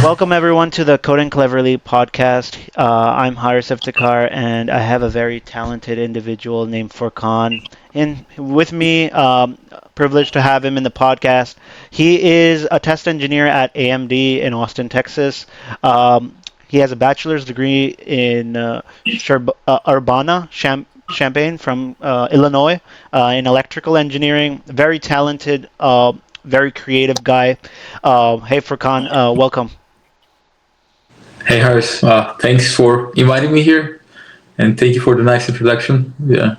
Welcome everyone to the Code and Cleverly podcast. I'm Haris Iftikhar, and I have a very talented individual named Furkan in with me. Privileged to have him in the podcast. He is a test engineer at AMD in Austin, Texas. He has a bachelor's degree in Champaign from Illinois in electrical engineering. Very talented, very creative guy. Hey Furkan, welcome. Hey Harris, thanks for inviting me here, and thank you for the nice introduction. Yeah, I'm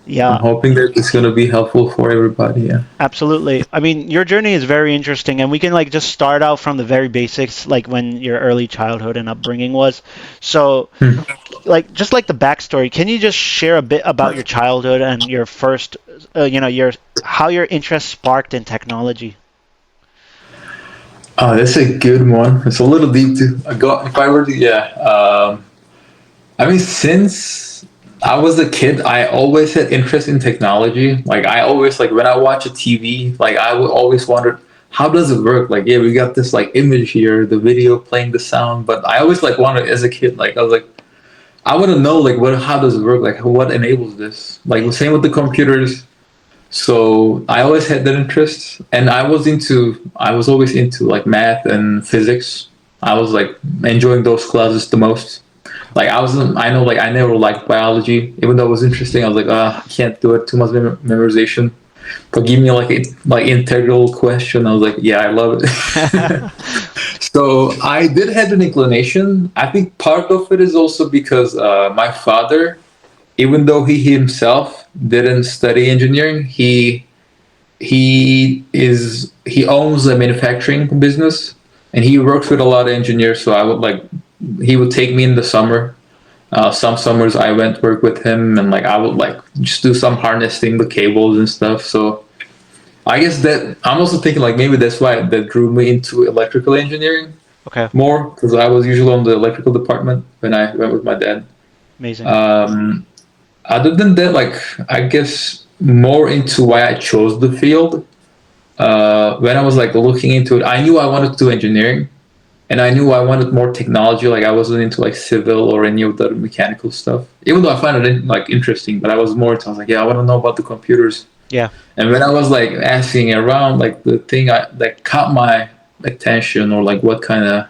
Yeah, hoping that it's gonna be helpful for everybody. Yeah. absolutely. I mean, your journey is very interesting, and we can like just start out from the very basics, like when your early childhood and upbringing was. So, Hmm. like, just like the backstory, can you just share a bit about your childhood and your first, your how your interest sparked in technology? Oh, that's a good one. It's a little deep to go. If I were to, yeah. I mean, since I was a kid, I always had interest in technology. Like I always like when I watch a TV, like I would always wonder how does it work? Like, yeah, we got this like image here, the video playing the sound, but I always like wanted as a kid, like I was like I want to know like what how does it work? Like what enables this? Like the same with the computers. So I always had that interest, and I was always into like math and physics. I was like enjoying those classes the most. Like I know like I never liked biology, even though it was interesting. I was like, I can't do it, too much memorization. But give me like a like integral question. I was like, yeah, I love it. So I did have an inclination. I think part of it is also because my father, even though he himself didn't study engineering, he owns a manufacturing business, and he works with a lot of engineers. So I would like he would take me in the summer. Some summers I went work with him, and like I would like just do some harnessing the cables and stuff. So I guess that I'm also thinking like maybe that's why that drew me into electrical engineering Okay, more, because I was usually on the electrical department when I went with my dad. amazing. Um, Other than that, like I guess more into why I chose the field. When I was like looking into it, I knew I wanted to do engineering, and I knew I wanted more technology. Like I wasn't into like civil or any of the mechanical stuff. Even though I find it like interesting, but I was more into. I was like, yeah, I want to know about the computers. Yeah, And when I was like asking around, like the thing that caught my attention, or like what kind of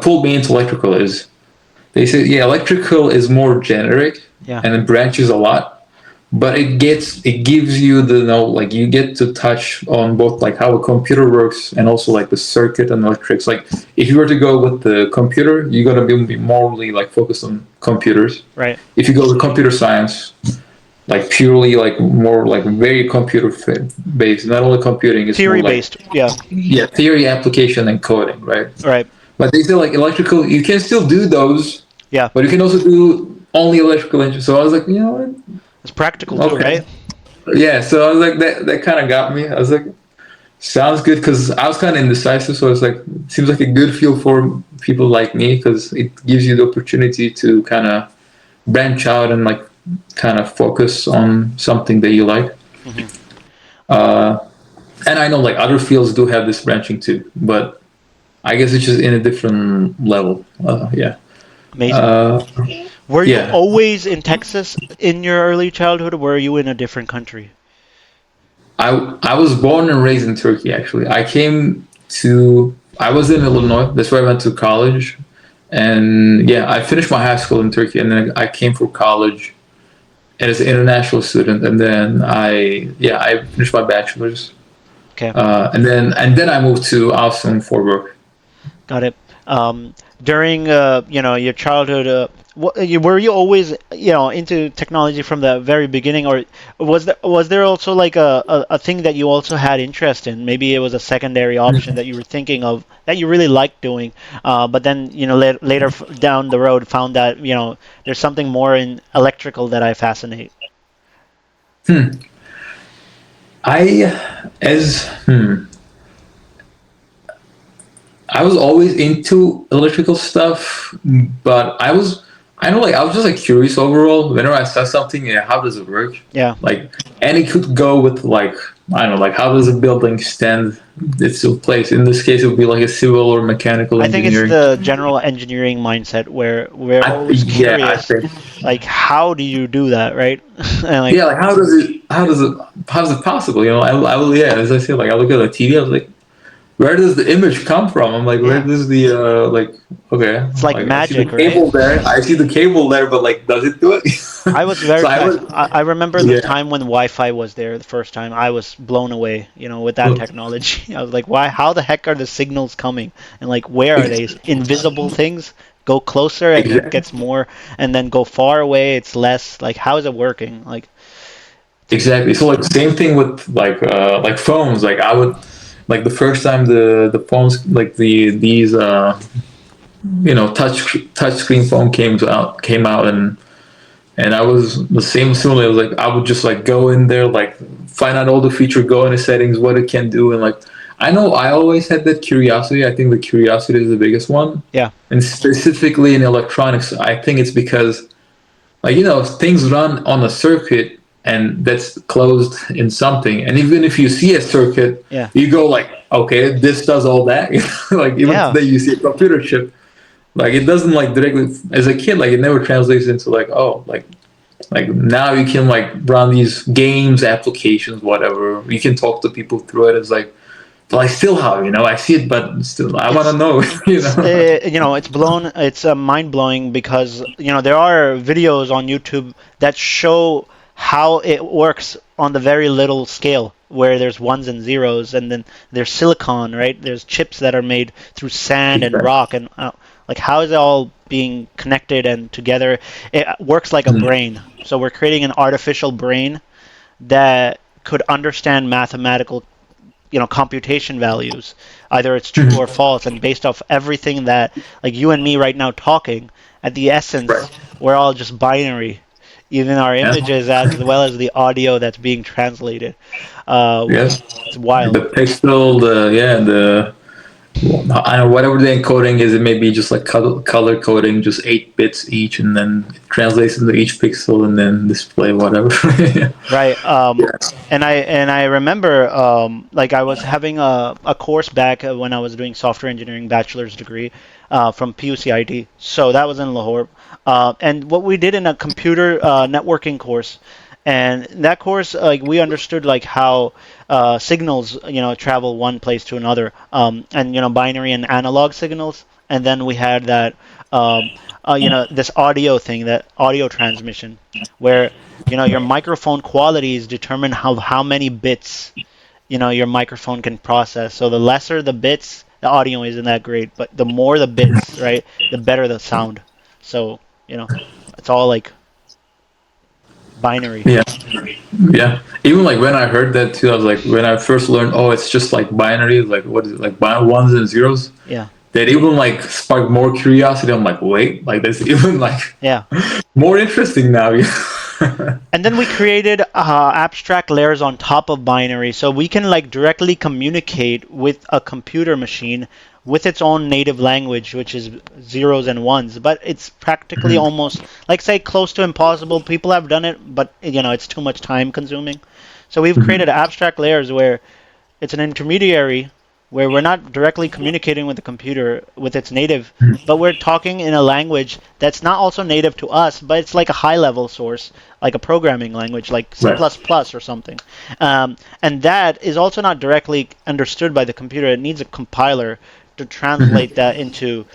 pulled me into electrical is they say, yeah, electrical is more generic yeah, and it branches a lot, but it gives you the know like you get to touch on both like how a computer works and also like the circuit and electrics. Like if you were to go with the computer, you're gonna be morely like focused on computers. right. If you go with computer science, like purely like more like very computer based, not only computing, it's more Theory like based. Yeah, yeah, theory, application, and coding, right? right. But they say like electrical, you can still do those, Yeah, but you can also do only electrical engineering. So I was like, it's practical what? too, right? Okay. Yeah, so I was like, that kind of got me. I was like, sounds good, because I was kind of indecisive. So it's like, seems like a good field for people like me, because it gives you the opportunity to kind of branch out and like kind of focus on something that you like. Hmm. Uh, and I know like other fields do have this branching too, but I guess it's just in a different level. Yeah. Amazing. Uh, Were you yeah. always in Texas in your early childhood, or were you in a different country? I was born and raised in Turkey. Actually, I was in Illinois. That's where I went to college, and yeah, I finished my high school in Turkey, and then I came for college as an international student, and then I finished my bachelor's, Okay, and then I moved to Austin for work. got it. During your childhood, were you always into technology from the very beginning, or was there also like a thing that you also had interest in? Maybe it was a secondary option that you were thinking of that you really liked doing, but then later down the road found that there's something more in electrical that I fascinate. Hmm. I as hmm. I was always into electrical stuff, but I know, like, I was just like curious overall. Whenever I saw something, yeah, how does it work? Yeah. Like, and it could go with like, I don't know, like, how does a building stand it still plays. In this case, it would be like a civil or mechanical I think it's engineering. the general engineering mindset where we're always I curious, think. like how do you do that, right? And like, Yeah, like how is it possible? Yeah, as I said, like I look at the TV, I was like, where does the image come from? I'm like, where yeah, does the like? Okay, it's like like I see the magic, right? cable there. I see the cable there, but like, does it do it? I was very So I fast. was, I remember the yeah. time when Wi-Fi was there the first time. I was blown away, with that technology. I was like, why? How the heck are the signals coming? And like, where are they? Invisible things? Go closer and it Exactly. gets more, and then go far away, it's less. Like, how is it working? Like, it's Exactly. So like same thing with like phones. Like I would like the first time the phones like these touch screen phone came out and I was the same similar. Like I would just like go in there, like find out all the feature, go into settings, what it can do, and like I know I always had that curiosity. I think the curiosity is the biggest one, yeah, and specifically in electronics, I think it's because like things run on a circuit and that's closed in something, and even if you see a circuit, yeah, you go like, okay, this does all that. Like even yeah. today, you see a computer chip. Like it doesn't like directly as a kid, like it never translates into like, oh, like now you can like run these games, applications, whatever. You can talk to people through it. It's like, but I still have, I see it, but still, I want to It's know, it's it's mind blowing because there are videos on YouTube that show how it works on the very little scale where there's ones and zeros, and then there's silicon, right? There's chips that are made through sand and Exactly. rock, and like how is it all being connected and together? It works like a brain. So we're creating an artificial brain that could understand mathematical computation values, either it's true or false, and based off everything that, like you and me right now talking, at the essence Right. we're all just binary, even our Yeah. images as well as the audio that's being translated. Yeah. It's wild. The pixel, the I don't know, whatever the encoding is, it may be just like color coding, just 8 bits each, and then it translates into each pixel and then display whatever. Right. Yeah. And I remember like I was having a course back when I was doing software engineering bachelor's degree from PUCIT. So that was in Lahore. And what we did in a computer networking course, and that course like we understood like how signals travel one place to another, and binary and analog signals. And then we had that this audio thing, that audio transmission, where your microphone qualities determine how many bits your microphone can process. So the lesser the bits, the audio isn't that great, but the more the bits, right, the better the sound. So it's all like binary. Yeah. Yeah. Even like when I heard that too, I was like, when I first learned, oh, it's just like binary, like what is it, like ones and zeros? Yeah, That even like sparked more curiosity. I'm like, wait, like that's even like yeah. more interesting now. And then we created abstract layers on top of binary, so we can like directly communicate with a computer machine with its own native language, which is zeros and ones. But it's practically Mhm. almost like say close to impossible. People have done it, but it's too much time consuming. So we've Mhm. created abstract layers where it's an intermediary where we're not directly communicating with the computer with its native, but we're talking in a language that's not also native to us, but it's like a high level source, like a programming language, like C++ Right. or something. And that is also not directly understood by the computer. It needs a compiler to translate Mhm. that into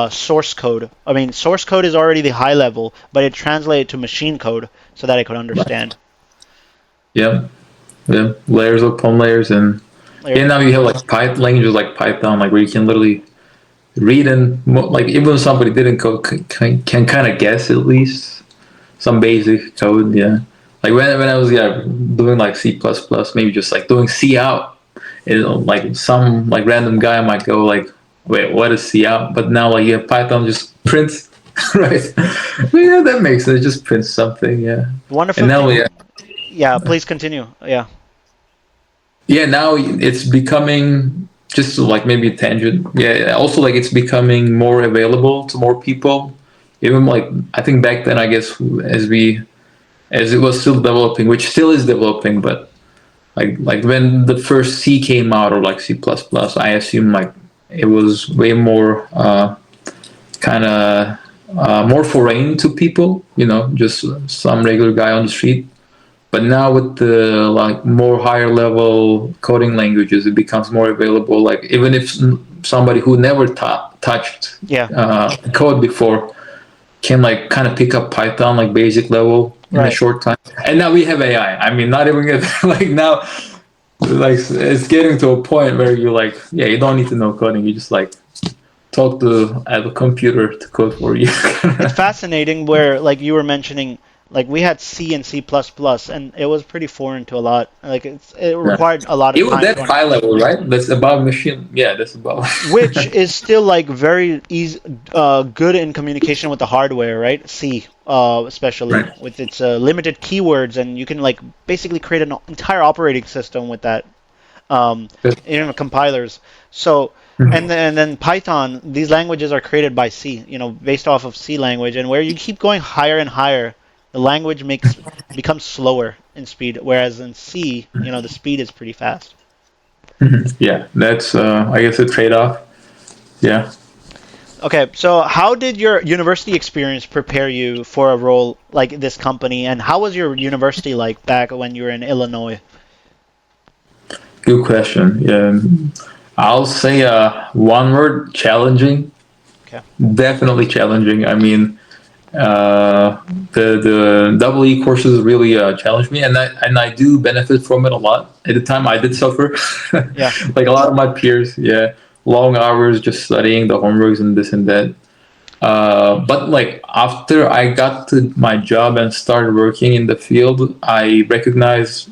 source code. I mean, source code is already the high level, but it translated to machine code so that it could Right. understand. Yeah. Yeah. Layers upon layers, and yeah, now you have like Python languages like Python, like where you can literally read and like even if somebody didn't code can kind of guess at least some basic code. Yeah. Like when I was doing like C plus plus, maybe just like doing C out, like some like random guy might go like, wait, what is C out? But now like Python just prints, right? Yeah, that makes sense. It just prints something. Yeah. The And wonderful now thing, yeah, please continue. Yeah. now it's becoming just like maybe a tangent. Yeah, also like it's becoming more available to more people. Even like I think back then, I guess as it was still developing, which still is developing, but like when the first C came out, or like C++, I assume like it was way more kind of more foreign to people, just some regular guy on the street. But now with the like more higher level coding languages, it becomes more available. Like even if somebody who never touched Yeah. code before can like kind of pick up Python like basic level in a Right. short time. And now we have AI. I mean, not even get like now, like it's getting to a point where you're like, yeah, you don't need to know coding. You just like talk to a computer to code for you. It's fascinating where, like you were mentioning, like we had C and C++, and it was pretty foreign to a lot. Like it Yeah. required a lot of Even time that to high level, right? That's above machine. Yeah, that's above. which is still like very easy, good in communication with the hardware, right? C, especially Right. with its limited keywords, and you can like basically create an entire operating system with that, um, compilers. So, and then Python, these languages are created by C, based off of C language, and where you keep going higher and higher, the language becomes slower in speed, whereas in C, the speed is pretty fast. Yeah, that's I guess a trade-off. Yeah. Okay, so how did your university experience prepare you for a role like this company, and how was your university like back when you were in Illinois? Good question. Yeah, I'll say one word: challenging. Okay, Definitely challenging. I mean, the double E courses really challenged me, and I do benefit from it a lot. At the time, I did suffer, yeah, like a lot of my peers. Yeah, long hours just studying the homeworks and this and that. But like after I got to my job and started working in the field, I recognized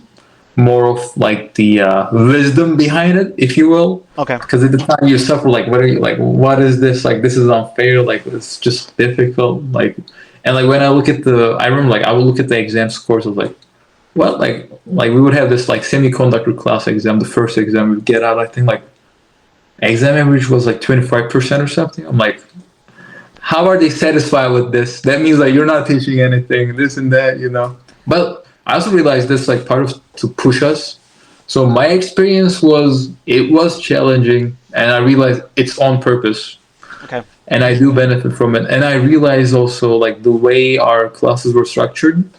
more of like the wisdom behind it, if you will. okay, Because at the time you suffer, like, what are you like? What is this? Like, this is unfair. Like, it's just difficult. Like, and like when I look at I remember like I would look at the exam scores of like, what, like we would have this like semiconductor class exam, the first exam we'd get out. I think like exam average was like 25% or something. I'm like, how are they satisfied with this? That means like you're not teaching anything, this and that. But I also realized this like part of to push us. So my experience was it was challenging, and I realized it's on purpose, okay, and I do benefit from it. And I realized also like the way our classes were structured.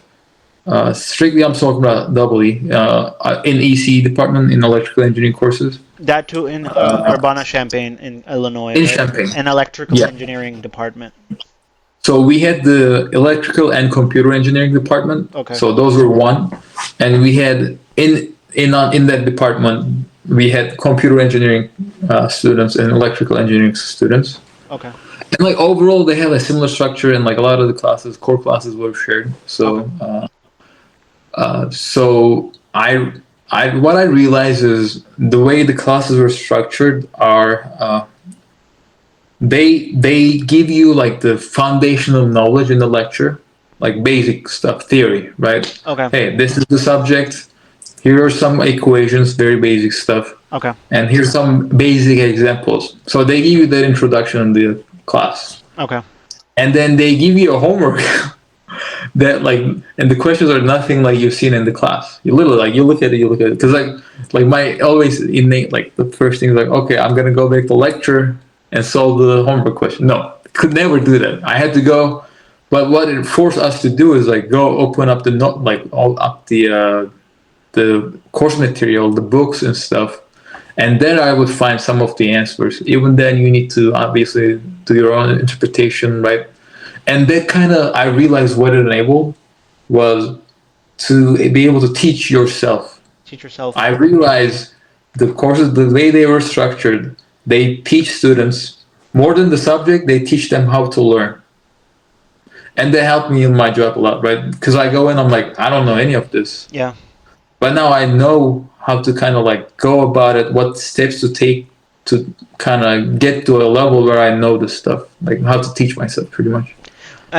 Strictly, I'm talking about doubly in EC department in electrical engineering courses that too in Urbana-Champaign in Illinois, in right? Champaign. An electrical Yeah. engineering department. So we had the electrical and computer engineering department. Okay, So those were one, and we had in that department we had computer engineering students and electrical engineering students. okay, And like overall, they had a similar structure, and like a lot of the classes, core classes, were shared. okay, So what I realized is the way the classes were structured are they give you like the foundational knowledge in the lecture, like basic stuff, theory, right? okay, Hey, this is the subject. Here are some equations, very basic stuff, okay, and here's some basic examples. So they give you that introduction in the class, okay. and then they give you a homework that like, and the questions are nothing like you've seen in the class. You literally like you look at it, because like my always innate like the first thing is like, okay, I'm gonna go back to lecture and solve the homework question. No, could never do that. I had to go, but what it forced us to do is like go open up the note, like all up the course material, the books and stuff, and then I would find some of the answers. Even then, you need to obviously do your own interpretation, right? And that kind of I realized what it enabled was to be able to teach yourself. Teach yourself. I realized the courses, the way they were structured, they teach students more than the subject, they teach them how to learn. And that helped me in my job a lot, right? Because I go in, I'm like, I don't know any of this. Yeah. But now I know how to kind of like go about it, what steps to take to kind of get to a level where I know this stuff, like how to teach myself pretty much.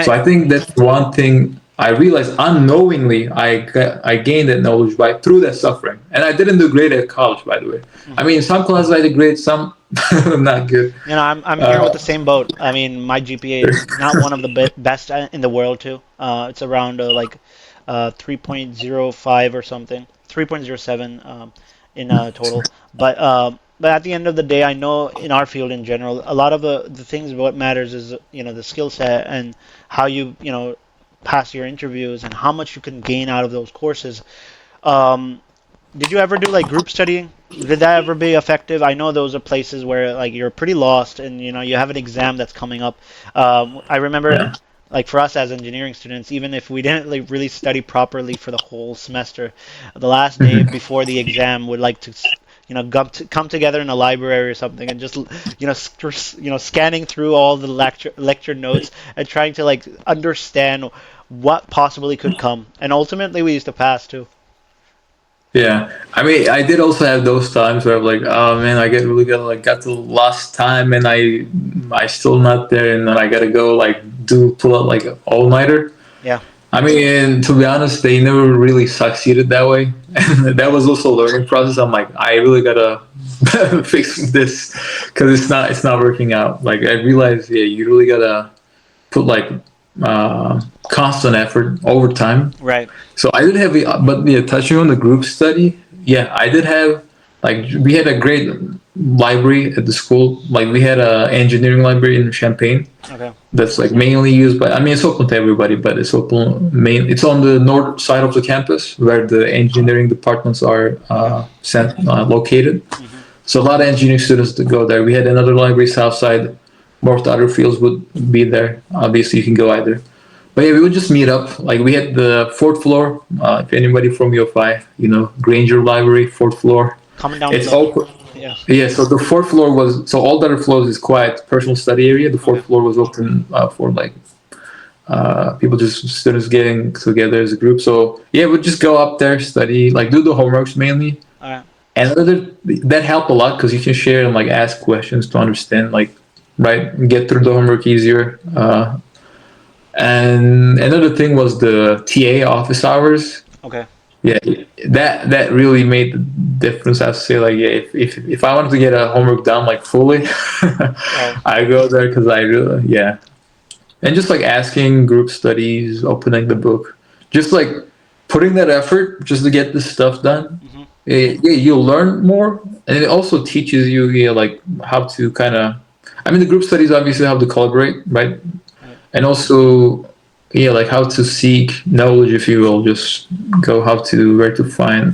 So I, I think that's one thing I realized unknowingly I gained that knowledge by through that suffering. And I didn't do great at college, by the way. I mean, some classes I did great, some not good. I'm here with the same boat. I mean, my GPA is not one of the best in the world too. It's around like 3.05 or something, 3.07 in total. But at the end of the day, I know in our field in general, a lot of the things what matters is the skill set and how you pass your interviews and how much you can gain out of those courses. Um, did you ever do like group studying? Did that ever be effective? I know those are places where like you're pretty lost and you have an exam that's coming up. I remember Yeah. like for us as engineering students, even if we didn't like really study properly for the whole semester, the last day Mhm. before the exam would like to come together in a library or something and just scanning through all the lecture notes and trying to like understand what possibly could come. And ultimately we used to pass too. Yeah, I mean, I did also have those times where I'm like, oh man, I get really got to the last time and I still not there, and then I gotta go like do pull out like an all nighter. Yeah. I mean, to be honest, they never really succeeded that way, and that was also a learning process. I'm like, I really gotta fix this because it's not working out. Like I realized, yeah, you really gotta put like constant effort over time. Right. So I did have, but yeah, touching on the group study, yeah, I did have, like, we had a great library at the school. Like, we had a engineering library in Champaign Okay. that's like mainly used by, I mean, it's open to everybody, but it's on the north side of the campus where the engineering departments are Okay. located. Hmm. So a lot of engineering students to go there. We had another library south side. More of the other fields would be there. Obviously, you can go either. But yeah, we would just meet up. Like we had the fourth floor. If anybody from UFI, Granger Library, fourth floor. Coming down It's below. open. Yeah. Yeah, so the fourth floor was so all the other floors is quiet personal study area. The Okay. fourth floor was open for like people just students getting together as a group. So yeah, we'd just go up there, study, like do the homeworks mainly, All right. and that helped a lot because you can share and like ask questions to understand like right get through the homework easier. And another thing was the TA office hours. Okay. Yeah, that really made the difference. I have to say, like, yeah, if I wanted to get a homework done like fully, Wow. I go there because I really, yeah, and just like asking group studies, opening the book, just like putting that effort just to get this stuff done. Hmm. Yeah, you'll learn more, and it also teaches you, yeah, like how to kind of. I mean, the group studies obviously have to collaborate, right? Right. And also, yeah, like how to seek knowledge, if you will, just go how to where to find,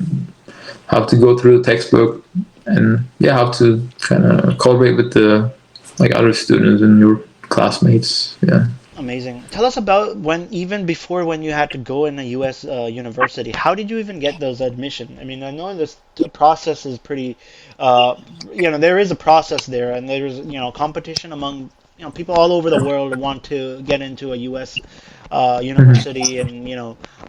how to go through the textbook, and yeah, how to kind of collaborate with the like other students and your classmates. Yeah. Amazing. Tell us about even before when you had to go in a U.S. University. How did you even get those admission? I mean, I know this process is pretty, uh, there is a process there, and there's, competition among, people all over the world want to get into a U.S. University, and,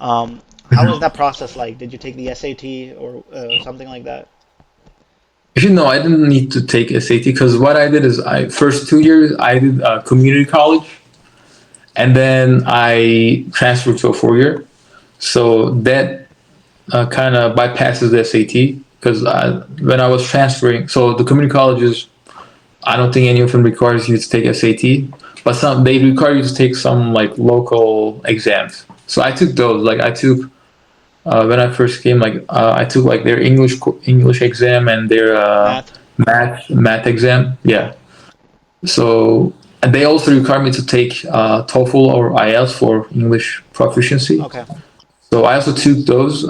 how was that process like? Did you take the SAT or something like that? Actually, no, I didn't need to take SAT because what I did is I first 2 years I did community college, and then I transferred to a 4 year. So that kind of bypasses the SAT because when I was transferring, so the community colleges, I don't think any of them requires you to take SAT, but some they require you to take some like local exams. So I took those. Like I took when I first came, like I took like their English exam and their Math? math exam. Okay. Yeah. So and they also require me to take TOEFL or IELTS for English proficiency. Okay. So I also took those.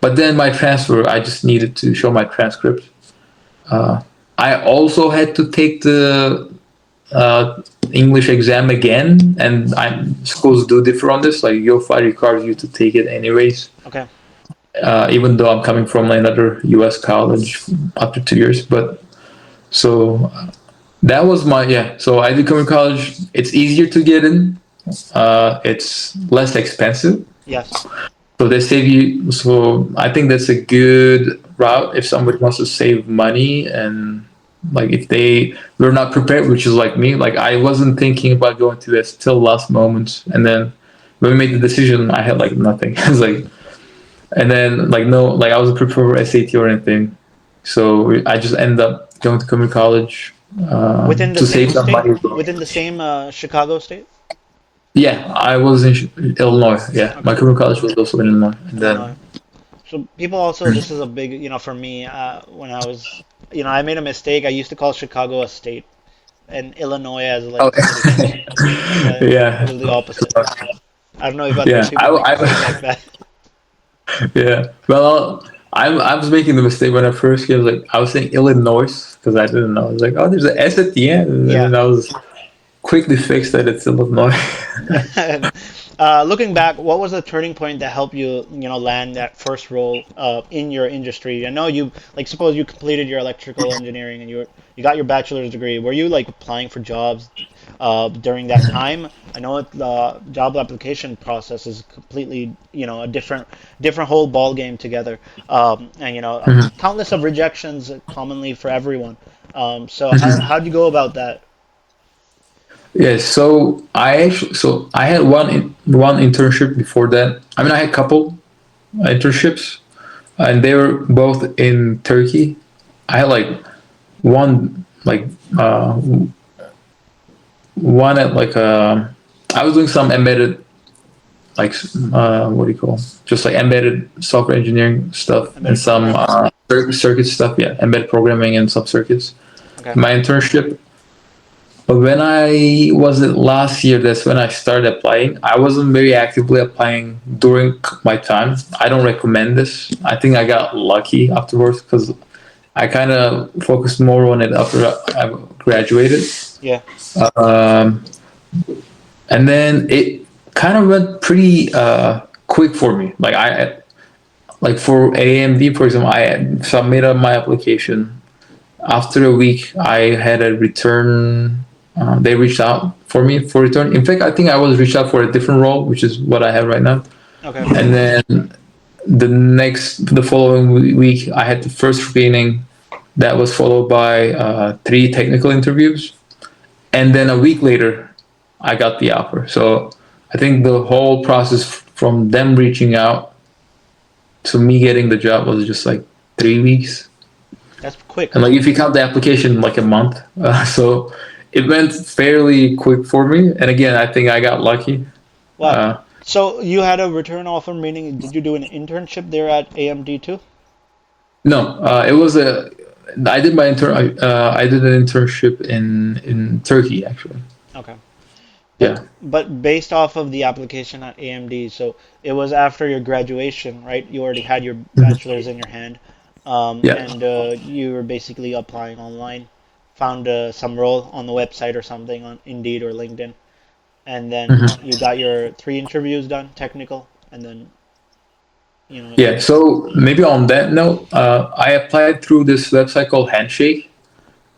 But then my transfer, I just needed to show my transcript. Uh, I also had to take the uh, English exam again, and schools do differ on this. Like UFI requires you to take it anyways, Okay. even though I'm coming from another U.S. college after 2 years. But so that was my yeah. So I did community college. It's easier to get in. It's less expensive. Yes. So they save you. So I think that's a good route if somebody wants to save money and like if they were not prepared, which is like me. Like I wasn't thinking about going to this till last moment, and then when we made the decision, I had like nothing. It's like, and then like no, like I wasn't prepared for SAT or anything. So I just ended up going to community college Within the to save same some state? money. Within the same Chicago state? Yeah, I was in Illinois. Yeah, my Okay, community college was also in Illinois, and Illinois. then So people also, this is a big, for me, when I was, I made a mistake. I used to call Chicago a state and Illinois as oh, like the city. It yeah, was the opposite. I don't know if other yeah. people make mistakes like that. Yeah. Well, I was making the mistake when I first came. Like I was saying Illinois because I didn't know. I was like, oh, there's an S at the end, and Yeah. then I was quickly fixed that it's Illinois. And, looking back, what was the turning point that helped you, land that first role in your industry? I know you, like, suppose you completed your electrical engineering and you got your bachelor's degree. Were you like applying for jobs during that time? I know the job application process is completely, a different whole ball game together, and countless of rejections commonly for everyone. So how'd you go about that? Yeah, so I had one internship before that. I mean, I had a couple internships, and they were both in Turkey. I had like one like one at like I was doing some embedded like what do you call just like embedded software engineering stuff and Embedded some programming. circuit stuff. Yeah, embedded programming and some circuits. Okay. My internship. But when I was it last year, that's when I started applying. I wasn't very actively applying during my time. I don't recommend this. I think I got lucky afterwards because I kind of focused more on it after I graduated. Yeah. Um, and then it kind of went pretty quick for me. Like for AMD, for example, I submitted my application. After a week, I had a return. They reached out for me for return. In fact, I think I was reached out for a different role, which is what I have right now. Okay. And then the following week, I had the first screening. That was followed by three technical interviews, and then a week later, I got the offer. So I think the whole process from them reaching out to me getting the job was just like 3 weeks. That's quick. And like if you count the application, like a month. So it went fairly quick for me. And again, I think I got lucky. Wow. Uh, So you had a return offer, meaning did you do an internship there at AMD too? no, it was a. I did my intern. I did an internship in Turkey actually. Okay. But Yeah. but based off of the application at AMD, so it was after your graduation, right? You already had your Mhm. bachelor's in your hand, Yeah. and you were basically applying online, found some role on the website or something on Indeed or LinkedIn, and then Mhm. you got your three interviews done, technical, and then Yeah. So maybe on that note, I applied through this website called Handshake.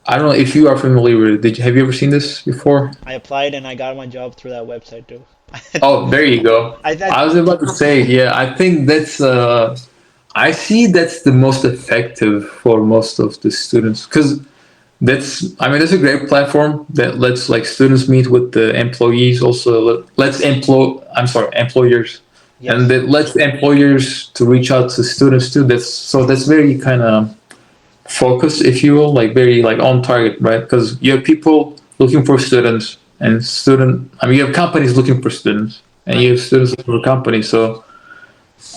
I don't know if you are familiar with it. Have you ever seen this before? I applied and I got my job through that website too. Oh, there you go. I I was about to say, yeah, I think that's I see that's the most effective for most of the students because I mean, that's a great platform that lets like students meet with the employees. Also, employers, and yes. that lets employers to reach out to students too. That's very kind of focused, if you will, like very like on target, right? Because you have people looking for students and I mean, you have companies looking for students and Right. you have students looking for companies. So,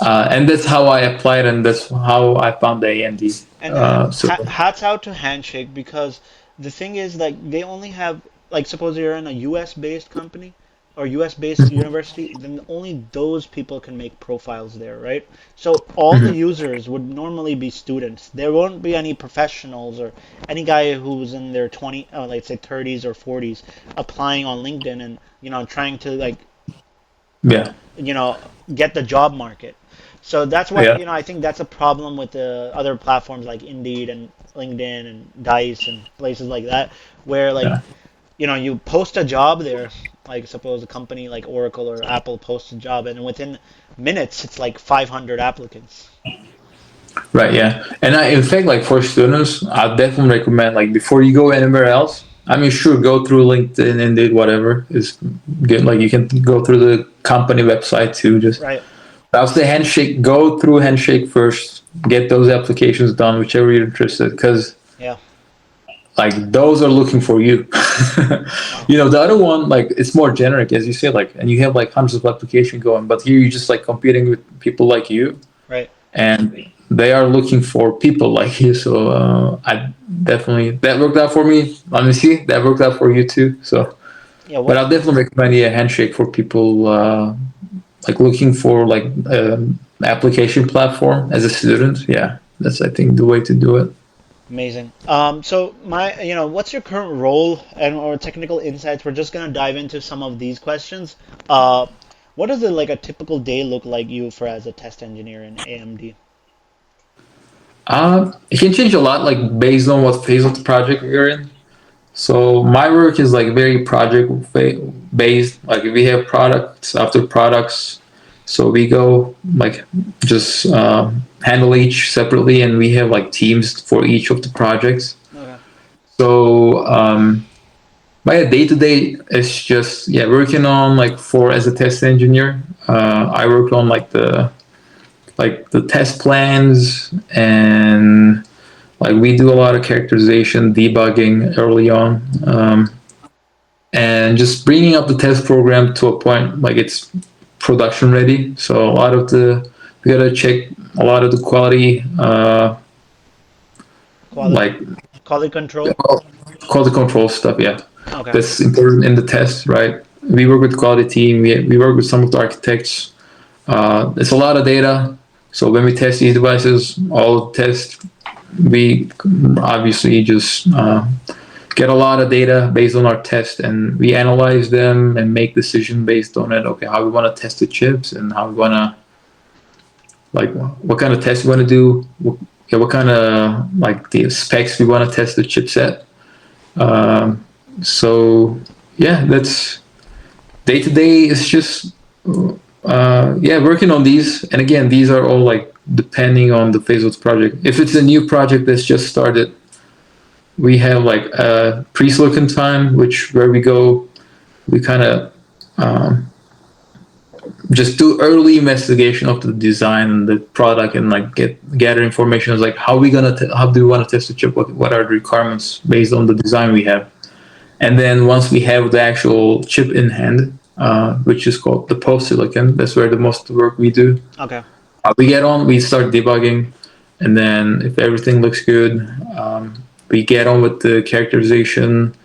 and that's how I applied and that's how I found the AMD. And So, hats out to Handshake because the thing is like they only have like suppose you're in a US based company or US based university, then only those people can make profiles there, right? So all the mhm. users would normally be students. There won't be any professionals or any guy who's in their 20, let's say 30s or 40s applying on LinkedIn and trying to like Yeah, you know get the job market. So that's why yeah, I think that's a problem with the other platforms like Indeed and LinkedIn and Dice and places like that, where like yeah. you post a job there, like suppose a company like Oracle or Apple posts a job, and within minutes it's like 500 applicants. Right, yeah. And in fact, like for students, I definitely recommend like before you go anywhere else. I mean, sure, go through LinkedIn, Indeed, whatever is good. Like you can go through the company website too. Just Right. I'll say Handshake. Go through Handshake first. Get those applications done, whichever you're interested, because Yeah. like those are looking for you. Wow. The other one, like, it's more generic, as you say, like, and you have like hundreds of applications going, but here you're just like competing with people like you, Right. and they are looking for people like you. So I definitely that worked out for me. Let me see that worked out for you too. So, Yeah. but What? I'll definitely recommend you a handshake for people like looking for like application platform as a student. Yeah, that's I think the way to do it. Amazing. So what's your current role and or technical insights? We're just gonna dive into some of these questions. Uh, what does a typical day look like you for as a test engineer in AMD? It can change a lot, like based on what phase of the project you're in. So my work is like very based. Like we have products after products, so we go like just handle each separately, and we have like teams for each of the projects. Okay. So my day to day is just working on like for as a test engineer. I work on like the test plans, and like we do a lot of characterization, debugging early on, and just bringing up the test program to a point like it's production ready. So a lot of the we gotta check a lot of the quality, Quality like quality control. quality control stuff. Yeah, Okay. that's important in the test, right? We work with quality team. We work with some of the architects. It's a lot of data. So when we test these devices, all the tests we obviously just get a lot of data based on our test, and we analyze them and make decision based on it. Okay, how we want to test the chips, and how we want to like what kind of test we want to do. What kind of like the specs we want to test the chipset. So yeah, that's day to day. It's just working on these, and again, these are all like depending on the phase of the project. If it's a new project that's just started, we have like a pre-silicon time, which where we kind of um, just do early investigation of the design and the product, and like gather information as like how do we want to test the chip, what are the requirements based on the design we have, and then once we have the actual chip in hand, which is called the post silicon, that's where the most of the work we do. Okay. We start debugging, and then if everything looks good, we get on with the characterization,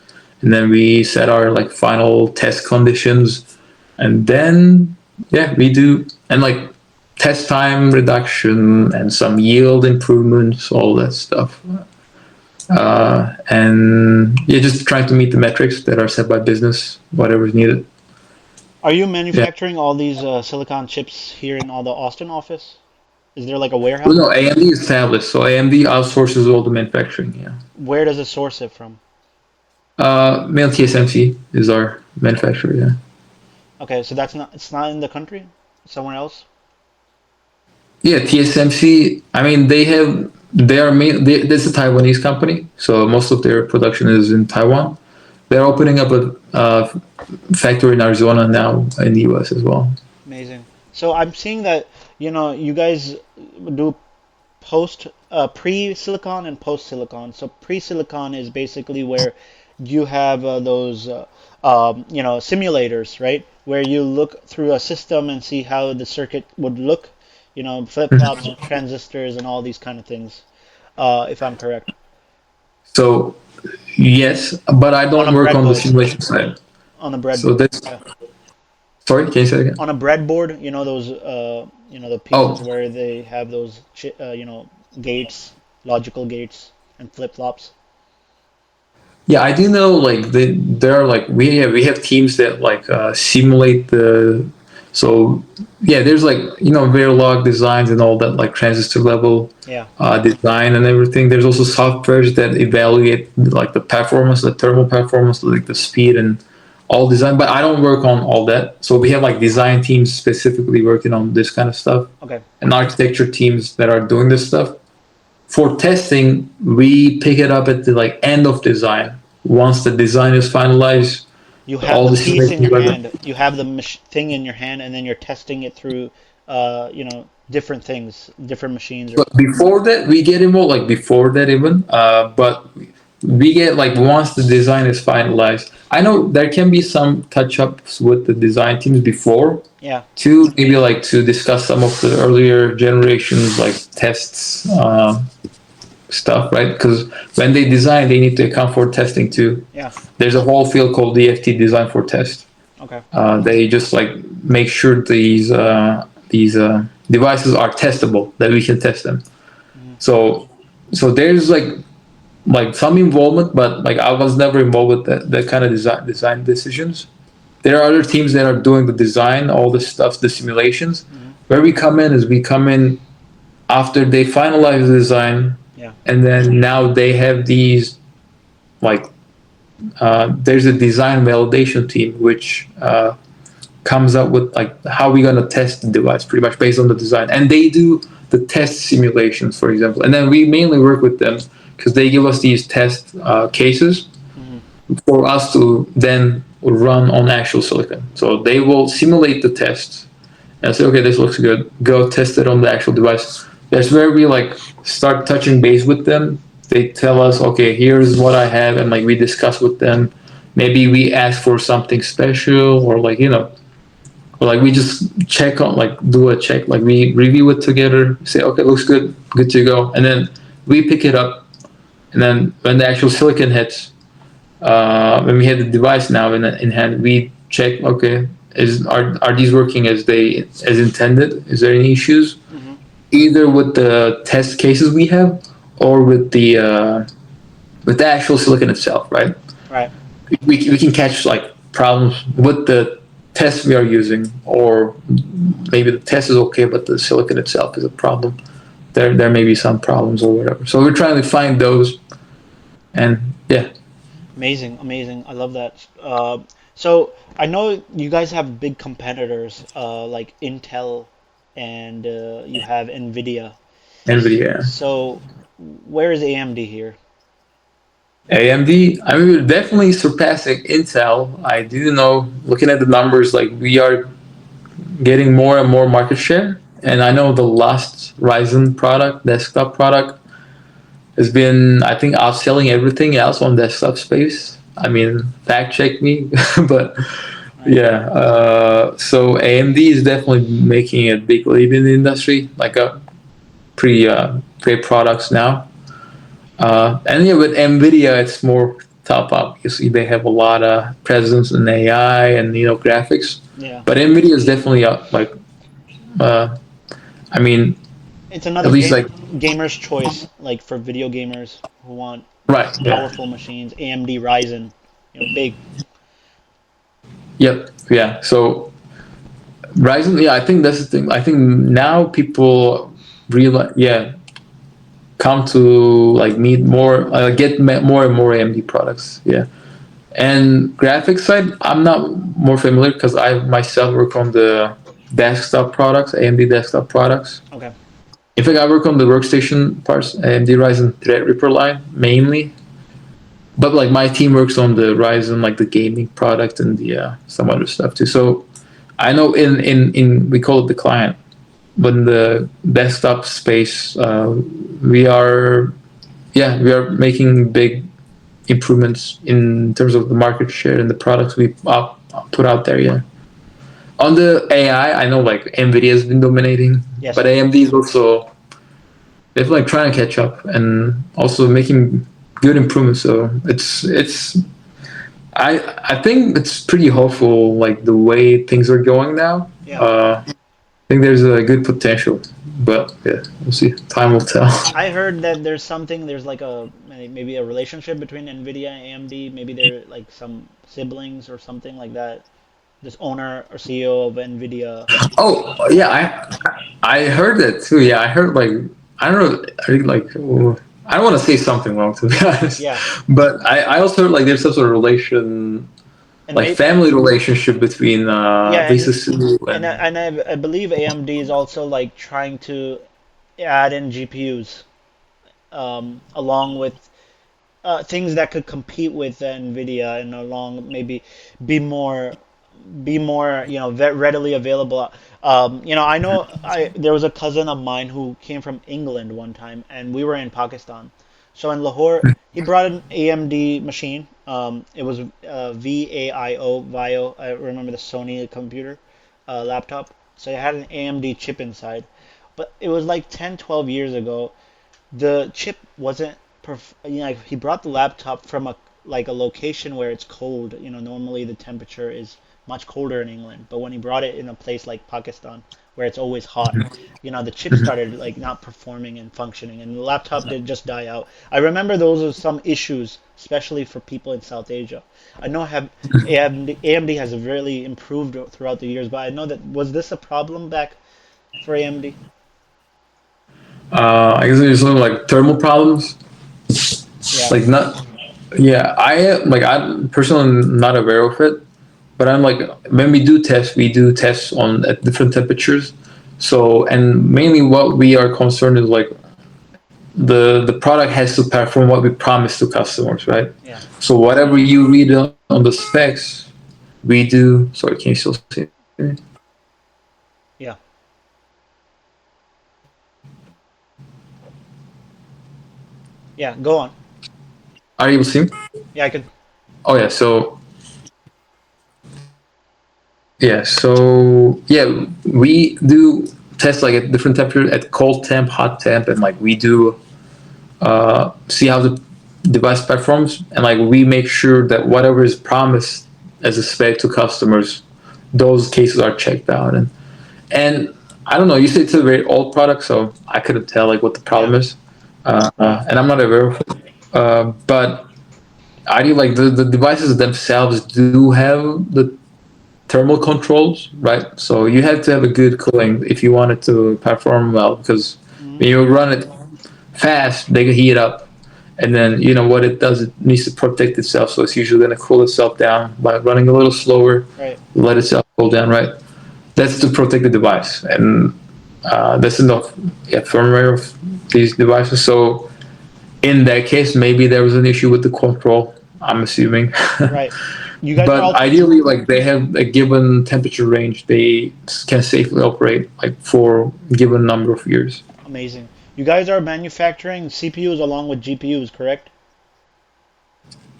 and then we set our like final test conditions, and then we do and like test time reduction and some yield improvements, all that stuff, and just trying to meet the metrics that are set by business, whatever is needed. Are you Yeah. manufacturing all these silicon chips here in all the Austin office? Is there like a Well, warehouse? no, AMD is established, so AMD outsources all the manufacturing. Yeah. Where does it source it from? Mail TSMC is our manufacturer. Yeah. Okay, so it's not in the country, somewhere else. Yeah, TSMC. I mean, This is a Taiwanese company, so most of their production is in Taiwan. They're opening up a factory in Arizona now in the U.S. as well. Amazing. So I'm seeing that you guys do post pre-silicon and post-silicon. So pre-silicon is basically where you have those simulators, right? Where you look through a system and see how the circuit would look, flip-flops, transistors, and all these kind of things. If I'm correct, So yes, but I on a don't work on the breadboard, simulation side. on a So breadboard. that's Okay. sorry. Can you say that again? On a breadboard, those the pieces Oh, where they have those gates, logical gates, and flip-flops. yeah, I do know. Like there are like we have teams that like simulate the. So yeah, there's like Verilog designs and all that, like transistor level Yeah. design and everything. There's also softwares that evaluate like the performance, the thermal performance, like the speed and all design. But I don't work on all that. So we have like design teams specifically working on this kind of stuff, Okay. and architecture teams that are doing this stuff. For testing, we pick it up at the like end of design. Once the design is finalized, You have all the the piece in simulation your together. hand. You have the thing in your hand, and then you're testing it through, different things, different machines. Or But before that, we get involved. Like before that, even. But we get like once the design is finalized. I know there can be some touch ups with the design teams before Yeah. to maybe like to discuss some of the earlier generations like tests stuff, right? Because when they design, they need to account for testing too. Yeah. There's a whole field called DFT, design for test. Okay. They just like make sure these devices are testable, that we can test them. Hmm. So so there's like some involvement, but like I was never involved with that kind of design decisions. There are other teams that are doing the design, all the stuff, the simulations. Hmm. Where we come in is we come in after they finalize the design, Yeah. and then now they have these like there's a design validation team which comes up with like how we're gonna test the device, pretty much based on the design, and they do the test simulations, for example, and then we mainly work with them because they give us these test cases Hmm. for us to then run on actual silicon. So they will simulate the tests and say, okay, this looks good. Go test it on the actual device. That's where we like start touching base with them. They tell us, okay, here's what I have, and like we discuss with them. Maybe we ask for something special, or like or like we just check on like do a check, like we review it together, say, okay, looks good, good to go, and then we pick it up. And then when the actual silicon hits, when we have the device now in hand, we check, okay, are these working as intended? Is there any issues Hmm. either with the test cases we have or with the actual silicon itself, right? Right. We can catch like problems with the test we are using, or maybe the test is okay, but the silicon itself is a problem. There may be some problems or whatever. So we're trying to find those, and yeah. Amazing, amazing. I love that. So I know you guys have big competitors like Intel and you have Nvidia. NVIDIA. So where is AMD here? AMD, I mean, we're definitely surpassing Intel. I do know, looking at the numbers, like we are getting more and more market share. And I know the last Ryzen product, desktop product, has been, I think, outselling everything else on desktop space. I mean, fact check me, but Right. yeah. So AMD is definitely making a big leap in the industry, like a pretty great products now. And yeah, with Nvidia, it's more top up. You see, they have a lot of presence in AI and graphics. Yeah. But Nvidia is definitely like, uh, I mean, It's at another least like gamer's choice, like for video gamers who want right, yeah, powerful machines. AMD Ryzen, big. yep, yeah. So Ryzen, yeah, I think that's the thing. I think now people realize, yeah, come to like meet more, more and more AMD products. Yeah. And graphics side, I'm not more familiar because I myself work on the desktop products, AMD desktop products. Okay. In fact, I work on the workstation parts, AMD Ryzen Threadripper line mainly. But like my team works on the Ryzen, like the gaming product and the some other stuff too. So I know in we call it the client, but in the desktop space, we are we are making big improvements in terms of the market share and the products we put out there. Yeah. On the AI, I know like Nvidia has been dominating, Yes. but AMD is also definitely trying to catch up and also making good improvements. So it's I think it's pretty hopeful like the way things are going now. Yeah. I think there's a good potential, but yeah, we'll see. Time will tell. I heard that there's like maybe a relationship between Nvidia and AMD. Maybe they're like some siblings or something like that. This owner or CEO of Nvidia. Oh yeah, I heard that too. Yeah, I heard like I don't know. I think like I don't want to say something wrong to be honest, Yeah. but I also heard like there's some sort of relation, And like maybe family relationship between yeah, Lisa Su and I believe AMD is also like trying to add in GPUs along with things that could compete with Nvidia and along maybe be more readily available. I know I there was a cousin of mine who came from England one time, and we were in Pakistan. So in Lahore, he brought an AMD machine. It was VAIO. I remember the Sony computer, laptop. So it had an AMD chip inside. But it was like 10, 12 years ago. The chip wasn't like he brought the laptop from a location where it's cold. Normally the temperature is much colder in England, but when he brought it in a place like Pakistan where it's always hot, the chip started like not performing and functioning, and the laptop did just die out. I remember those are some issues, especially for people in South Asia. I know have AMD has really improved throughout the years, but I know that was this a problem back for AMD? I guess there's some like thermal problems, Yeah, like not. Yeah, I personally am not aware of it, but I'm like when we do tests on at different temperatures. So and mainly what we are concerned is like the product has to perform what we promise to customers, right? yeah, So whatever you read on the specs, we do. Sorry, can you still see me? yeah, yeah. Go on. Are you able to see me? Yeah, I could. Oh yeah. So we do tests like at different temperature at cold temp, hot temp, and like we do see how the device performs, and like we make sure that whatever is promised as a spec to customers, those cases are checked out. And I don't know. You said it's a very old product, so I couldn't tell like what the Yeah, problem is, and I'm not aware of it. But I do like the devices themselves do have the thermal controls, right? So you have to have a good cooling if you want it to perform well, because hmm, when you run it fast, they can heat up, and then you know what it does. It needs to protect itself, so it's usually going to cool itself down by running a little slower, right. let itself cool down, right? That's to protect the device, and that's enough, yeah, firmware of these devices. So in that case, maybe there was an issue with the control. I'm assuming. Right. You guys are But all ideally, like they have a given temperature range, they can safely operate like for a given number of years. amazing. You guys are manufacturing CPUs along with GPUs, correct?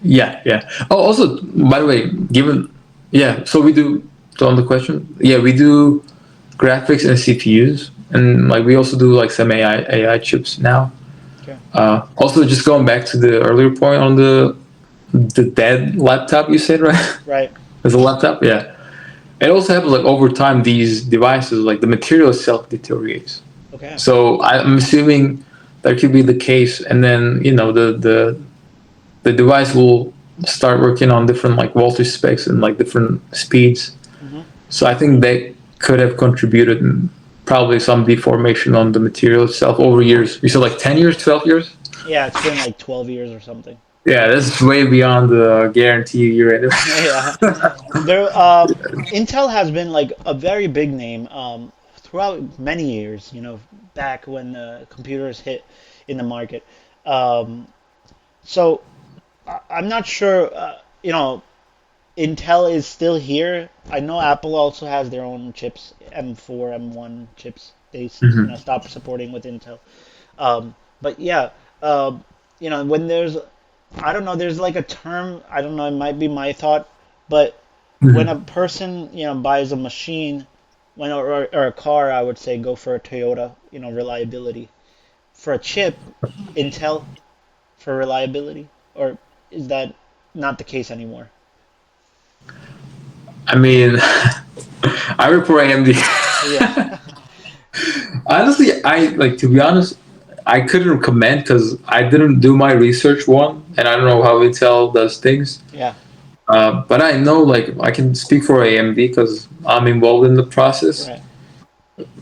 Yeah, yeah. Oh, also, by the way, given, yeah, so we do, to on the question, yeah, we do graphics and CPUs, and like we also do like some AI chips now. Okay. Also, just going back to the earlier point on the dead laptop you said, right? Right. As a laptop, yeah. It also happens like over time, these devices, like the material itself deteriorates. Okay. So I'm assuming that could be the case, and then you know the device will start working on different like voltage specs and like different speeds. Hmm. So I think that could have contributed probably some deformation on the material itself over years. You said like 10 years, 12 years. Yeah, it's been like 12 years or something. Yeah, that's way beyond the guarantee year anyway. Yeah. There, Intel has been like a very big name throughout many years, back when computers hit in the market. Um, so I'm not sure, Intel is still here. I know Apple also has their own chips, M4, M1 chips. They, Mhm. stopped supporting with Intel. But yeah, uh, when I don't know, there's like a term, I don't know, it might be my thought, but when a Mhm. person, buys a machine, or a car, I would say go for a Toyota, reliability. For a chip, Intel for reliability, or is that not the case anymore? I mean, I report AMD. Yeah, Honestly, I like to be honest, I couldn't recommend because I didn't do my research one, and I don't know how Intel does things. yeah, But I know like I can speak for AMD because I'm involved in the process. right,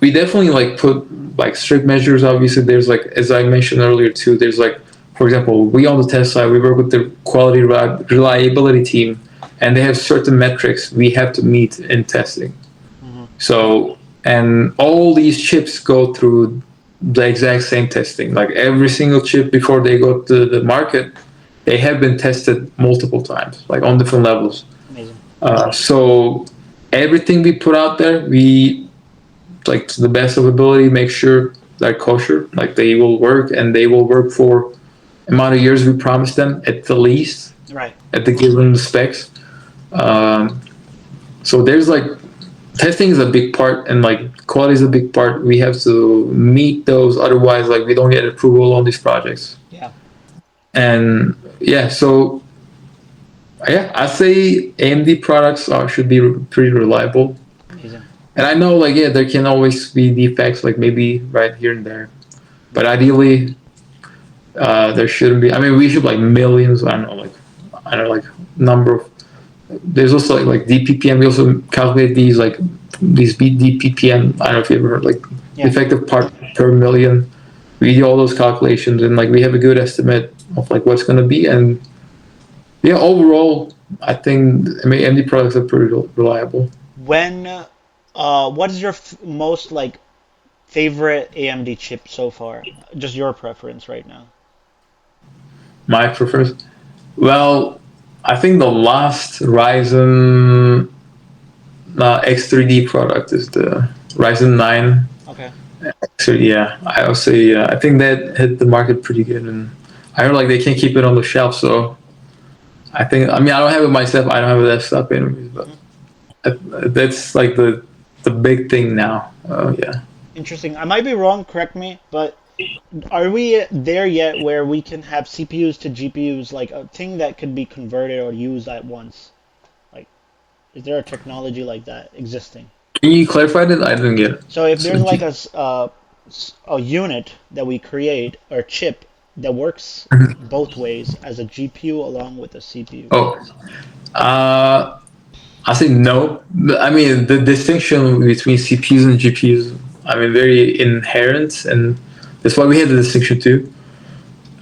We definitely like put like strict measures. Obviously, there's like as I mentioned earlier too. There's like, for example, we on the test side we work with the quality reliability team, and they have certain metrics we have to meet in testing. hmm, So, and all these chips go through the exact same testing. Like every single chip before they go to the market, they have been tested multiple times, like on different levels. amazing. So everything we put out there, we like to the best of ability make sure they're kosher, like they will work and they will work for amount of years we promised them at the least, Right. at the given specs. Um, so there's like testing is a big part, and like quality is a big part. We have to meet those, otherwise like we don't get approval on these projects. Yeah. And yeah, so yeah, I say AMD products should be pretty reliable. Amazing. And I know like yeah, there can always be defects like maybe right here and there, but ideally there shouldn't be. I mean, we should like millions. I don't know like number of. There's also like DPPM. We also calculate these like these DPPM. I don't know if you ever heard like Yeah. effective part per million. We do all those calculations and like we have a good estimate of like what's going to be. And yeah, overall, I think I mean MD products are pretty reliable. When, what is your most like favorite AMD chip so far? Just your preference right now. My preference. Well, I think the last Ryzen X3D product is the Ryzen 9. Okay. So yeah, I would say yeah, I think that hit the market pretty good, and I heard like they can't keep it on the shelf. So I think I mean I don't have it myself. I don't have a desktop anyways, but Mhm. that's like the big thing now. Yeah. Interesting. I might be wrong, correct me, but are we there yet where we can have CPUs to GPUs, like a thing that could be converted or used at once? Like, is there a technology like that existing? Can you clarify that? I didn't get it. So if So, there's like a unit that we create or chip that works both ways as a GPU along with a CPU. oh, uh, I say no. I mean, the distinction between CPUs and GPUs, I mean, very inherent, and that's why we have the distinction too.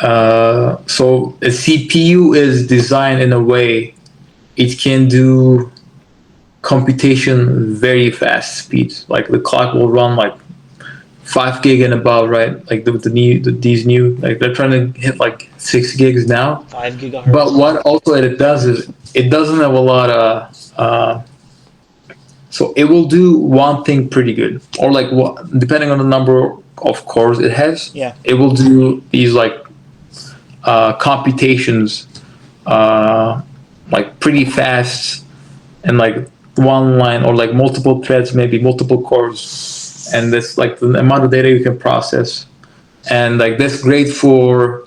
So a CPU is designed in a way it can do computation very fast speeds. Like the clock will run like 5 gig and above, right? Like these new like they're trying to hit like 6 gigs now. Five But gigahertz. what also it does is it doesn't have a lot of so it will do one thing pretty good, or like what depending on the number of cores it has, Yeah. it will do these like computations uh, like pretty fast and like one line or like multiple threads, maybe multiple cores, and that's like the amount of data you can process, and like that's great for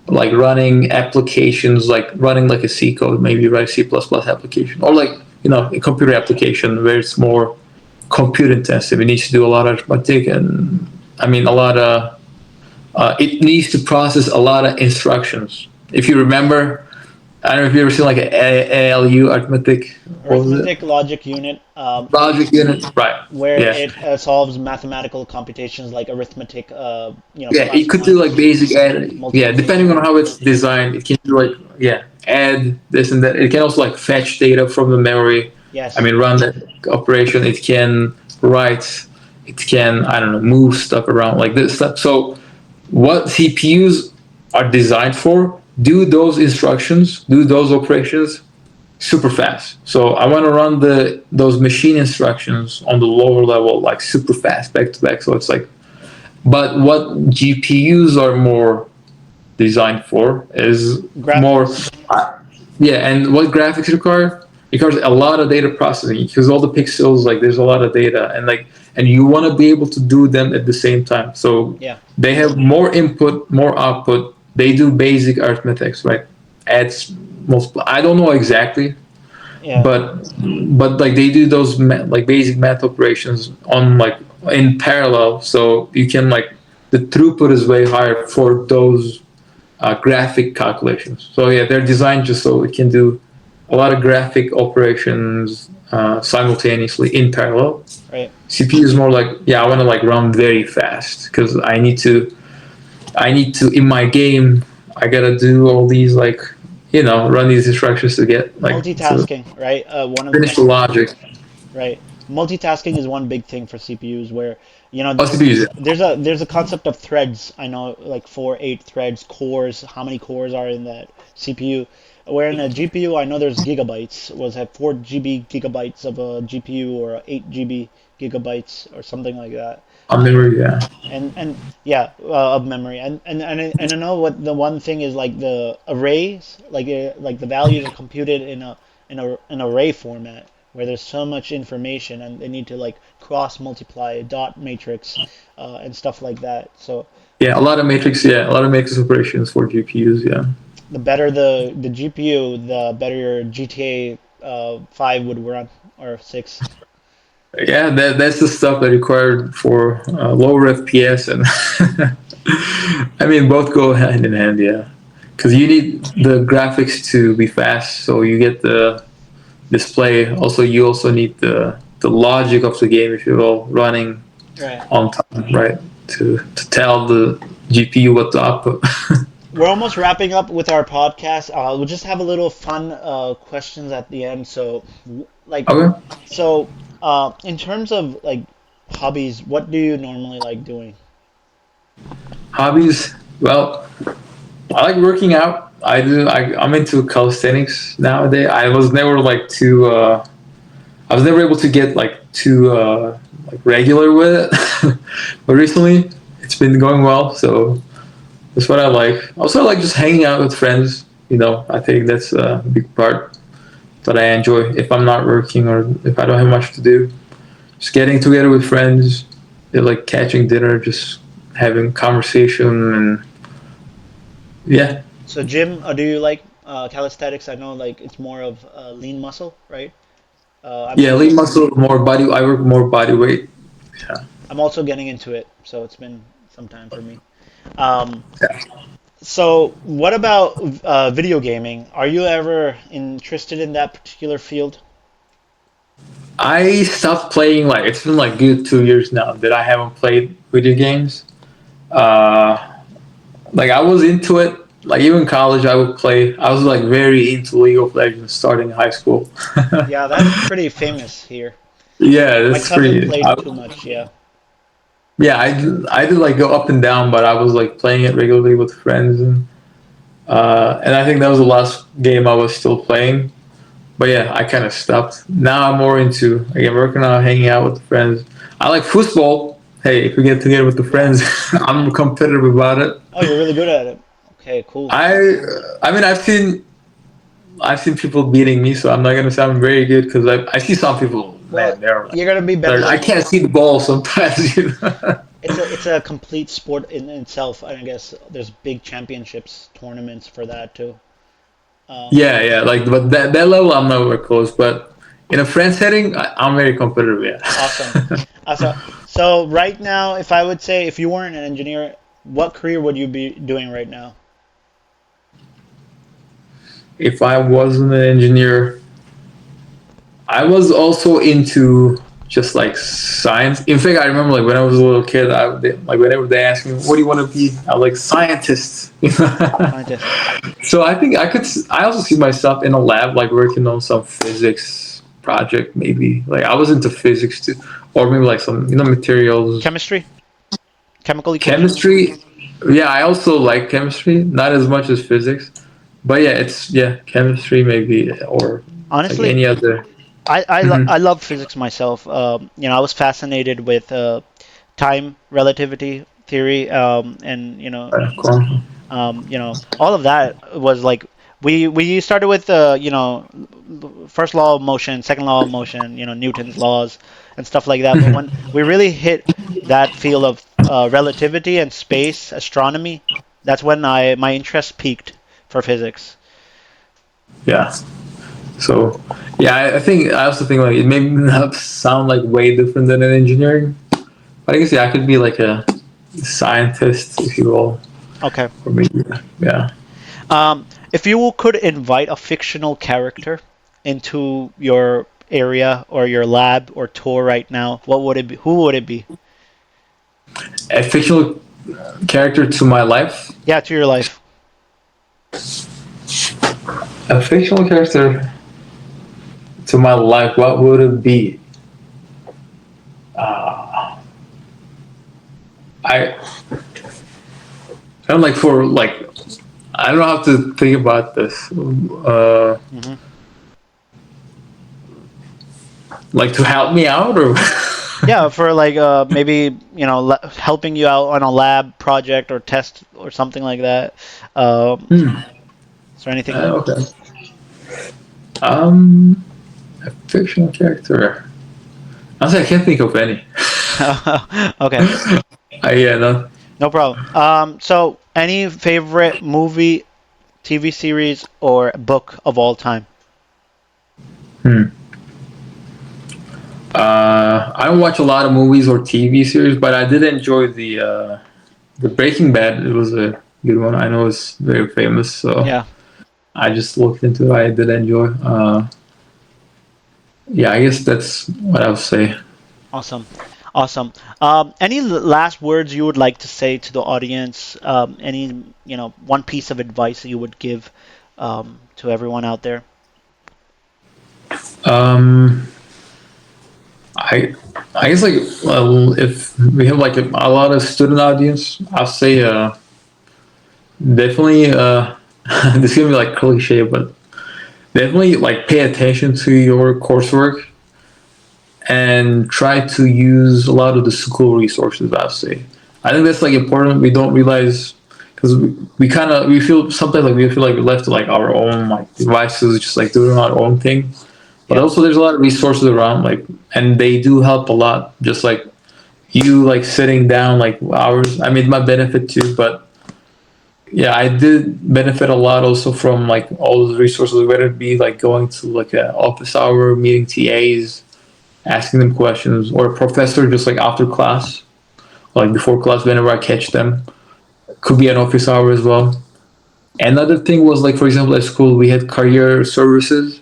like running applications, like running like a C code, maybe write a C++ application, or like a computer application where it's more compute intensive. It needs to do a lot of arithmetic, and I mean a lot of it needs to process a lot of instructions. If you remember, I don't know if you ever seen like a ALU arithmetic. What was it? Arithmetic logic unit, Logic unit. Right. where Yeah. it solves mathematical computations like arithmetic, Yeah, plus it could do like minus, basic add. Yeah, depending multiplication. on how it's designed, it can do like yeah, add this and that. It can also like fetch data from the memory. I Yes. mean, run that operation. It can write. It can I don't know move stuff around like this stuff. So what CPUs are designed for? Do those instructions, do those operations super fast. So I want to run those machine instructions on the lower level like super fast back to back. So it's like but what GPUs are more designed for is more, Graphics. yeah. And what graphics require? It requires a lot of data processing because all the pixels, like there's a lot of data, and like, and you want to be able to do them at the same time. So Yeah. they have more input, more output. They do basic arithmetics, right? Adds multiple. I don't know exactly, Yeah. but like they do those like basic math operations on like in parallel, so you can like the throughput is way higher for those graphic calculations. So yeah, they're designed just so it can do a lot of graphic operations simultaneously in parallel. Right. CPU is more like yeah, I want to like run very fast because I need to in my game I gotta do all these like run these instructions to get like to Multitasking, right? One of finish the logic. Right. Multitasking is one big thing for CPUs where, Oh, CPUs. there's a concept of threads. I know like 4, 8 threads, cores, how many cores are in that CPU. Where in a GPU, I know there's gigabytes. Was it 4 GB gigabytes of a GPU or 8 GB gigabytes or something like that? memory, yeah. And yeah, of memory. And I know what the one thing is, like the arrays, like the values are computed in a an array format where there's so much information and they need to like cross multiply dot matrix and stuff like that. So Yeah, a lot of matrix operations for GPUs, yeah. the better the GPU, the better your GTA 5 would run, or 6. Yeah, that's the stuff that required for lower FPS, and I mean both go hand in hand, yeah. Because you need the graphics to be fast, so you get the display. Also, you also need the logic of the game, if you will, running Right. on time, right? To tell the GPU what to output. We're almost wrapping up with our podcast. We'll just have a little fun questions at the end. So, like, Okay. in terms of like hobbies, what do you normally like doing? Hobbies. Well, I like working out. I'm into calisthenics nowadays. I was never like too. I was never able to get like too like regular with it, but recently it's been going well. So that's what I like. Also, I like just hanging out with friends. I think that's a big part that I enjoy if I'm not working or if I don't have much to do. Just getting together with friends, like catching dinner, just having conversation, and yeah, So, gym, do you like calisthenics? I know like it's more of lean muscle, right? yeah, lean muscle, more body. I work more body weight. Yeah. I'm also getting into it, so it's been some time for me. Um, Yeah. so, what about video gaming? Are you ever interested in that particular field? I stopped playing, like it's been like good 2 years now that I haven't played video games. Uh, like I was into it. Like even in college, I would play. I was like very into League of Legends starting in high school. Yeah, that's pretty famous here. Yeah, My that's cousin pretty. played too much, yeah. Yeah, I did like go up and down, but I was like playing it regularly with friends, and I think that was the last game I was still playing. But yeah, I kind of stopped. Now I'm more into again working out, hanging out with friends. I like football. Hey, if we get together with the Yeah. friends, I'm competitive about it. Oh, you're really good at it. Okay, cool. I mean, I've seen people beating me, so I'm not gonna say I'm very good because I see some people, Well, man, they're like, you're gonna be better I than me. can't see the ball sometimes. It's a complete sport in itself, and I guess there's big championships, tournaments for that too. Um, Yeah, yeah, like but that level I'm nowhere close. But in a friend setting, I'm very competitive. awesome. Yeah. So right now, if I would say if you weren't an engineer, what career would you be doing right now? If I wasn't an engineer, I was also into just like science. In fact, I remember like when I was a little kid, like whenever they asked me, "What do you want to be?" I was like scientist. Scientist. So I think I also see myself in a lab, like working on some physics project, maybe. Like I was into physics too, or maybe like some materials, Chemistry? Chemical equations? chemistry. Yeah, I also like chemistry, not as much as physics, but yeah, it's chemistry maybe or like Honestly, any other. Hmm. I love physics myself. I was fascinated with time relativity theory, and Cool. all of that was like we started with first law of motion, second law of motion, Newton's laws and stuff like that. But when we really hit that field of relativity and space astronomy, that's when my interest peaked for physics. Yeah. So, yeah, I also think like it may not sound like way different than an engineering, but I guess yeah, I could be like a scientist if you will, Okay. or maybe yeah. If you could invite a fictional character into your area or your lab or tour right now, what would it be? Who would it be? A fictional character to my life. Yeah, to your life. A fictional character to my life. What would it be? Uh, I I'm like for like I don't know how to think about this. Hmm. Like to help me out or Yeah, for like maybe helping you out on a lab project or test or something like that. Hmm. Is there anything like? Okay. Um, a fictional character. Honestly, I can't think of any. Okay, Yeah, no. no problem. So any favorite movie, TV series, or book of all time? Hmm. I don't watch a lot of movies or TV series, but I did enjoy the Breaking Bad. It was a good one. I know it's very famous, so Yeah, I just looked into it. I did enjoy. Yeah, I guess that's what I would say. awesome, awesome. Any last words you would like to say to the audience? Any one piece of advice you would give to everyone out there? Um, I I guess like if we have like a lot of student audience, I'll say definitely this is gonna be like cliche, but definitely like pay attention to your coursework and try to use a lot of the school resources. I'll say I think that's like important. We don't realize because we kind of we feel sometimes like we feel like we're left to like our own like devices, just like doing our own thing. But Yep. also there's a lot of resources around like and they do help a lot. Just like you like sitting down like hours. I mean, it might benefit too, but yeah, I did benefit a lot also from like all those resources, whether it be like going to like an office hour, meeting TAs, asking them questions, or a professor just like after class, like before class, whenever I catch them. Could be an office hour as well. Another thing was like, for example, at school we had career services.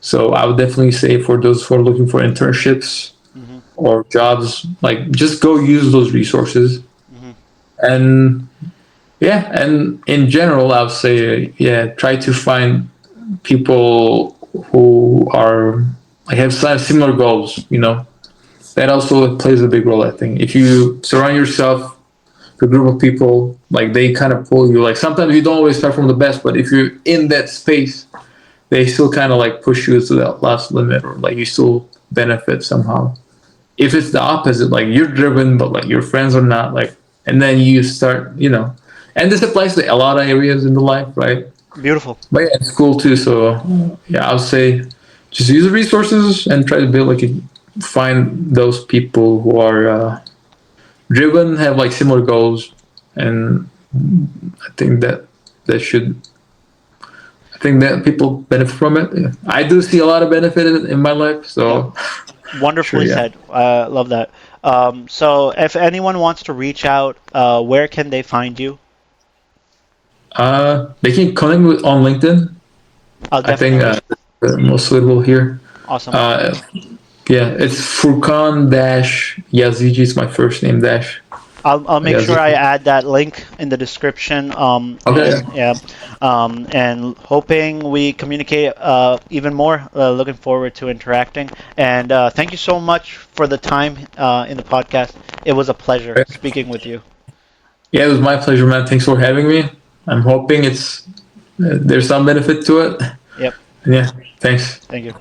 So I would definitely say for those who are looking for internships Hmm. or jobs, like just go use those resources. Hmm. And yeah, and in general, I would say, yeah, try to find people who are like have similar goals. That also plays a big role. I think if you surround yourself with a group of people, like they kind of pull you. Like sometimes you don't always start from the best, but if you're in that space, they still kind of like push you to that last limit, or like you still benefit somehow. If it's the opposite, like you're driven, but like your friends are not, like, and then you start, and this applies to a lot of areas in the life, right? Beautiful. But yeah, in school too. So yeah, I'll say just use the resources and try to build like find those people who are driven, have like similar goals, and I think that should. I think that people benefit from it. Yeah. I do see a lot of benefit in my life, Yep. so sure, Wonderfully yeah. said. Love that. So if anyone wants to reach out, where can they find you? They can connect me on LinkedIn. I'll I think definitely. the most suitable here. Awesome. Uh, yeah, it's Furkan dash Yazigi. It's my first name dash I'll make sure I Yazigi. add that link in the description. Okay. And yeah, and hoping we communicate even more. Looking forward to interacting. And thank you so much for the time in the podcast. It was a pleasure Yeah, speaking with you. yeah, it was my pleasure, man. Thanks for having me. I'm hoping it's there's some benefit to it. Yep. And yeah, thanks. Thank you.